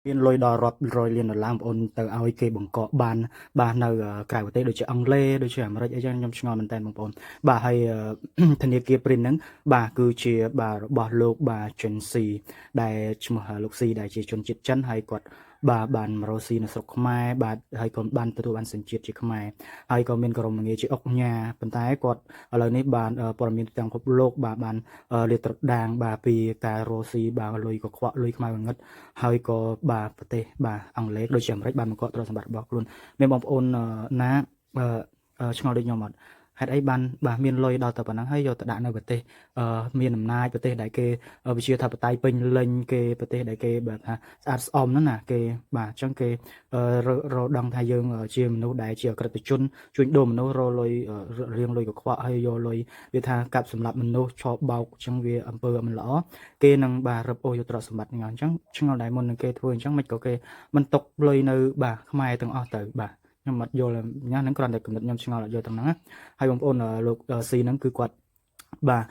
មានលុយដល់រាប់រយលានដុល្លារបងប្អូនទៅឲ្យគេបង្កក់បាននៅក្រៅប្រទេសដូចជាអង់គ្លេសដូចជាអាមេរិកអីចឹងខ្ញុំឆ្ងល់មែនតើបងប្អូនបាទហើយធនាគារ Print ហ្នឹងបាទគឺជាបាទរបស់លោកបាទ Chen Xi ដែលឈ្មោះលោកស៊ីដែលជាជនជាតិចិនហើយគាត់បាទបានមករស់ស៊ីនៅស្រុកខ្មែរបាទហើយក៏បានទទួលបានសញ្ជាតិជាខ្មែរហើយក៏មានក្រុមងារជាអុកញ៉ាប៉ុន្តែគាត់ឥឡូវនេះបានព័ត៌មានទាំងពិភពលោកបាទបានលាតត្រដាងបាទពីការរស់ស៊ីបាទលុយកខ្វក់លុយខ្មៅងងឹតហើយក៏បាទប្រទេសបាទអង់គ្លេសដូចជាអាមេរិកបានបង្កក់ទ្រព្យសម្បត្តិរបស់ខ្លួនមានបងប្អូនណាឆ្ងល់ដូចខ្ញុំអត់ហេតុអីបានបាទមានលុយដល់តែប៉ុណ្ណឹងហើយយកទៅដាក់នៅប្រទេសមានអំណាចប្រទេសដែលគេវិជាធិបតេយ្យពេញលេញគេប្រទេសដែលគេបាទថាស្អាតស្អំហ្នឹងណាគេបាទអញ្ចឹងគេរដឹងថាយើងជាមនុស្សដែលជាអក្រិតជនជួញដូរមនុស្សរលុយរៀងលុយកខ្វក់ហើយយកលុយវាថាកាប់សម្លាប់មនុស្សឆោបបោកអញ្ចឹងវាអំពើមិនល្អគេនឹងបាទរឹបអូសយកទ្រព្យសម្បត្តិហ្នឹងអញ្ចឹងឆ្ងល់ដែរមុននឹងគេធ្វើអញ្ចឹងមិនក៏គេមិនຕົកលុយនៅបាទខ្មែរទាំងអស់ទៅបាទខ្ញុំអត់យល់ញ៉ាហ្នឹងគ្រាន់តែគំនិតខ្ញុំឆ្ងល់អត់យល់ទាំងហ្នឹងណាហើយបងប្អូនលោកស៊ីហ្នឹងគឺគាត់បាទ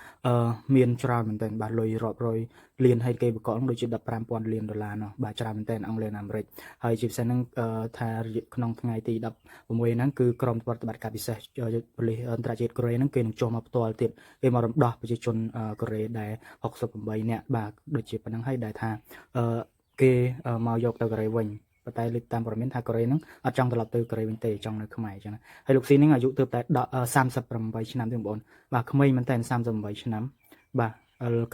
មានច្រើនមែនទែនបាទលុយរាប់រយលានហើយគេបង្កប់ដូចជា15,000 លានដុល្លារនោះបាទច្រើនមែនទែនអង់គ្លេសអាមេរិកហើយជាពិសេសហ្នឹងថាក្នុងថ្ងៃទី16ហ្នឹងគឺក្រុមប្រតិបត្តិការពិសេសប៉ូលីសអន្តរជាតិកូរ៉េហ្នឹងគេនឹងចុះមកផ្ទាល់ទៀតគេមករំដោះប្រជាជនកូរ៉េដែល68នាក់បាទដូចជាប៉ុណ្្នឹងហើយដែលថាគេមកយកទៅកូរ៉េវិញប៉ុន្តែលើកតាមព័ត៌មានថាកូរ៉េហ្នឹងអត់ចង់ត្រឡប់ទៅកូរ៉េវិញទេចង់នៅខ្មែរអញ្ចឹងណាហើយលោកស៊ីហ្នឹងអាយុទើបតែ38ឆ្នាំទេបងប្អូនបាទក្មេងមែនតើ38ឆ្នាំបាទ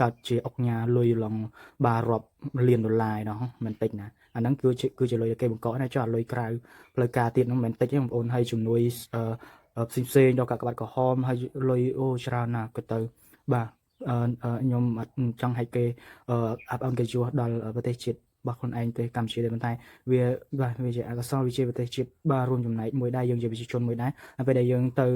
កើតជាអុកញ៉ាលុយឡងបាទរាប់លានដុល្លារឯណោះមិនតិចណាអាហ្នឹងគឺជាលុយគេបង្កក់ណាចុះអាលុយក្រៅផ្លូវការទៀតហ្នឹងមិនតិចទេបងប្អូនហើយជំនួយផ្សេងៗដល់កាកបាទក្រហមហើយលុយអូច្រើនណាស់ក៏ទៅបាទខ្ញុំអត់ចង់ឲ្យគេអាប់អន់កិត្តិយសដល់ប្រទេសជាតិរបស់ខ្លួនឯងទេកម្ពុជាទេប៉ុន្តែវាបាទវាជាអកុសលវាជាប្រទេសជាតិបាទរួមចំណែកមួយដែរយើងជាប្រជាជនមួយដែរហើយពេលដែលយើងទៅ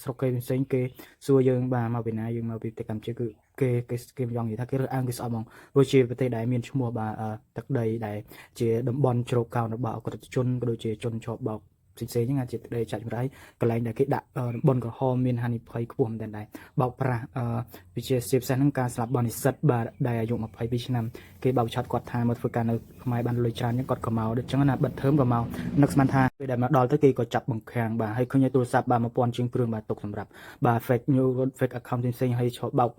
ស្រុកគេផ្សេងគេសួរយើងបាទមកពីណាយើងមកពីប្រទេសកម្ពុជាគឺគេចង់និយាយថាគេរើសអើងគេស្អប់ហ្មងព្រោះជាប្រទេសដែលមានឈ្មោះបាទទឹកដីដែលជាតំបន់ជ្រកកោនរបស់អក្រិតជនក៏ដូចជាជនជាប់បោកផ្សេងៗហ្នឹងជាដីចាច់ចម្រៃកន្លែងដែលគេដាក់បនក្រហមមានហានិភ័យខ្ពស់មែនទែនដែរបោកប្រាស់វិជាជាពិសេសហ្នឹងការស្លាប់បនិស្សិតបាទដែលអាយុ22ឆ្នាំគេបោកឆាត់គាត់ថាមកធ្វើការនៅខ្មែរបានលុយច្រើនអញ្ចឹងគាត់ក៏មកដូចចឹងណាបិទធើមក៏មកនឹកស្មានថាពេលដែលមកដល់ទៅគេក៏ចាប់បង្ខាំងបាទហើយឃើញទូរស័ព្ទបាទ1000ជាងគ្រឿងបាទទុកសម្រាប់បាទ fake news fake account ផ្សេងៗហើយឈប់បោក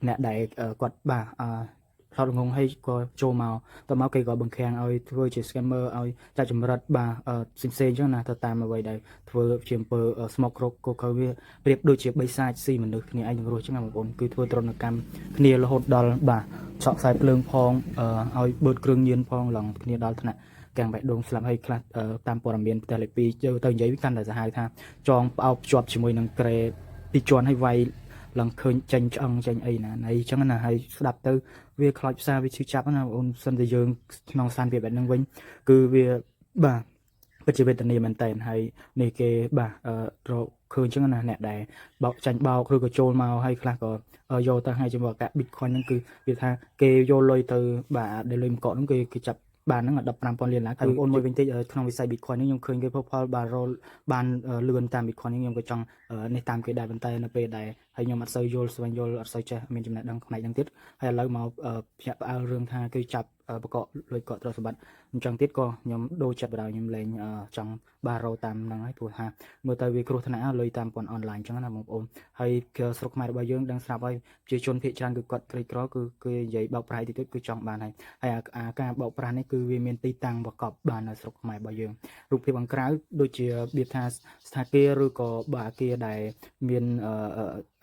អ្នកដែលគាត់បាទថតងងហើយក៏ចូលមកតមកគេក៏បង្ខាំងឲ្យធ្វើជា scammer ឲ្យចាច់ចម្រិតបាទផ្សេងៗចឹងណាទៅតាមអ្វីដែលធ្វើជាអំពើស្មុកគ្រោកកកវាប្រៀបដូចជាបិសាចស៊ីមនុស្សគ្នាឯងនឹងរស់ចឹងណាបងប្អូនគឺធ្វើទរណកម្មគ្នារហូតដល់បាទឆក់ខ្សែភ្លើងផងឲ្យបឺតគ្រឿងញៀនផងឡងគ្នាដល់ថ្នាក់កាំងបេះដូងស្លាប់ហើយខ្លះតាមព័ត៌មានផ្ទះលេខ2ទៅនិយាយកាន់តែសាហាវថាចងផ្អោបភ្ជាប់ជាមួយនឹងក្រែពីជាន់ឲ្យវាយឡើងឃើញចេញឆ្អឹងចេញអីណាអីចឹងណាហើយស្ដាប់ទៅវាខ្លោចផ្សាវាឈឺចាប់ណាបងប្អូនសិនតែយើងក្នុងស្ថានភាពបែបហ្នឹងវិញគឺវាបាទពិតជាវេទនាមែនតើហើយនេះគេបាទរកឃើញចឹងណាអ្នកដែលបោកចាញ់បោកឬក៏ចូលមកហើយខ្លះក៏យកទៅឲ្យជាមួយកាក់ Bitcoin ហ្នឹងគឺវាថាគេយកលុយទៅបាទដែលលុយមកកក់ហ្នឹងគេចាប់បានហ្នឹង15,000 លានដុល្លារគឺអូនមួយវិញតិចក្នុងវិស័យ Bitcoin នេះខ្ញុំឃើញគេផលបាទរលបានលឿនតាម Bitcoin នេះខ្ញុំក៏ចង់នេះតាមគេដែរប៉ុន្តែនៅពេលដែលហើយខ្ញុំអត់សូវយល់ស្វែងយល់អត់សូវចេះមានចំណេះដឹងផ្នែកហ្នឹងទៀតហើយឥឡូវមកភ្ញាក់ផ្អើលរឿងថាគេចាប់បកកលុយកក់ទ្រព្យសម្បត្តិអញ្ចឹងទៀតក៏ខ្ញុំដូរចិត្តបណ្ដោយខ្ញុំលែងចង់បាទរោតាមហ្នឹងហើយព្រោះថាមើលទៅវាគ្រោះថ្នាក់លុយតាមប៉ុនអនឡាញអញ្ចឹងណាបងប្អូនហើយស្រុកខ្មែររបស់យើងដឹងស្រាប់ហើយប្រជាជនភាគច្រើនគឺគាត់ក្រីក្រគឺគេនិយាយបោកប្រាស់តិចគឺចង់បានហើយអាការបោកប្រាស់នេះគឺវាមានទីតាំងបកប់បាននៅស្រុកខ្មែររបស់យើងរូបភាពខាងក្រៅដូចជារបៀបថាស្ថានភាពឬក៏បាទអាគារដែលមាន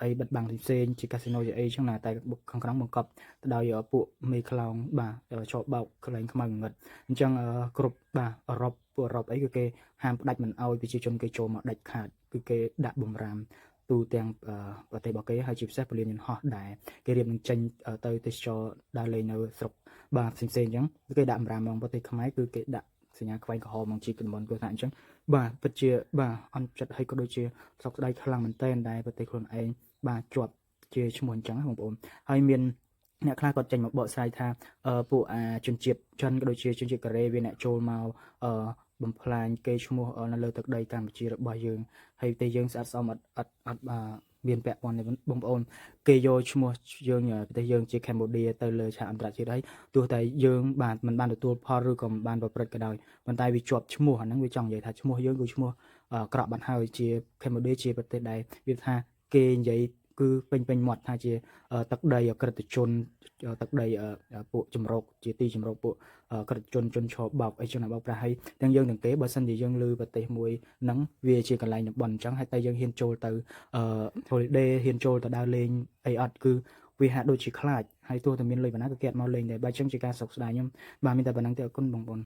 អីបិទបាំងផ្សេងជាកាស៊ីណូជាអីចឹងណាតែខាងក្នុងបង្កប់ទៅដោយពួកមេខ្លោងបាទជាប់បោកកន្លែងខ្មៅងងឹតអញ្ចឹងគ្រប់បាទអឺរ៉ុបពួកអឺរ៉ុបអីគឺគេហាមផ្ដាច់មិនអោយប្រជាជនគេចូលមកដាច់ខាតគឺគេដាក់បំរាមទូទាំងប្រទេសរបស់គេហើយជាពិសេសពលានយន្តហោះដែលគេរៀបនឹងចេញទៅទេសចរដើរលេងនៅស្រុកបាទផ្សេងៗអញ្ចឹងគេដាក់បំរាមមកប្រទេសខ្មែរគឺគេដាក់សញ្ញាខ្វែងក្រហមមកជីកតំបន់គ្រោះថ្នាក់អញ្ចឹងបាទពិតជាបាទអន់ចិត្តហើយក៏ដូចជាសោកស្ដាយខ្លាំងមែនទែនដែលប្រទេសខ្លួនឯងបាទជាប់ជាឈ្មោះអញ្ចឹងបងប្អូនហើយមានអ្នកខ្លះគាត់ចេញមកបកស្រាយថាពួកជនជាតិចិនក៏ដូចជាជនជាតិកូរ៉េវាអ្នកចូលមកបំផ្លាញគេឈ្មោះនៅលើទឹកដីកម្ពុជារបស់យើងហើយតែយើងស្អាតស្អំអត់ មានពាក់ព័ន្ធបងប្អូនគេយកឈ្មោះយើងប្រទេសយើងជា Cambodia ទៅលើឆាកអន្តរជាតិហើយទោះតែយើងបានមិនបានទទួលផលឬក៏មិនបានប្រព្រឹត្តក៏ដោយប៉ុន្តែវាជាប់ឈ្មោះអាហ្នឹងវាចង់និយាយថាឈ្មោះយើងគឺឈ្មោះក្រក់បាត់ហើយជា Cambodia ជាប្រទេសដែលវាថាគេនិយាយគឺពេញមាត់ថាជាទឹកដីអក្រិតជនទឹកដីពួកចម្រុកជាទីចម្រុកពួកក្រិតជនជនឆោបោកអីចឹងបោកប្រាស់ហើយទាំងយើងទាំងគេបើសិនជាយើងឮប្រទេសមួយហ្នឹងវាជាកន្លែងតំបន់អញ្ចឹងហើយតែយើងហ៊ានចូលទៅholiday ហ៊ានចូលទៅដើរលេងអីអត់គឺវាហាក់ដូចជាខ្លាចហើយទោះតែមានលុយប៉ុណ្ណាក៏គេអត់មកលេងដែរបើអញ្ចឹងជាការសោកស្ដាយខ្ញុំបាទមានតែប៉ុណ្្នឹងទេអរគុណបងប្អូន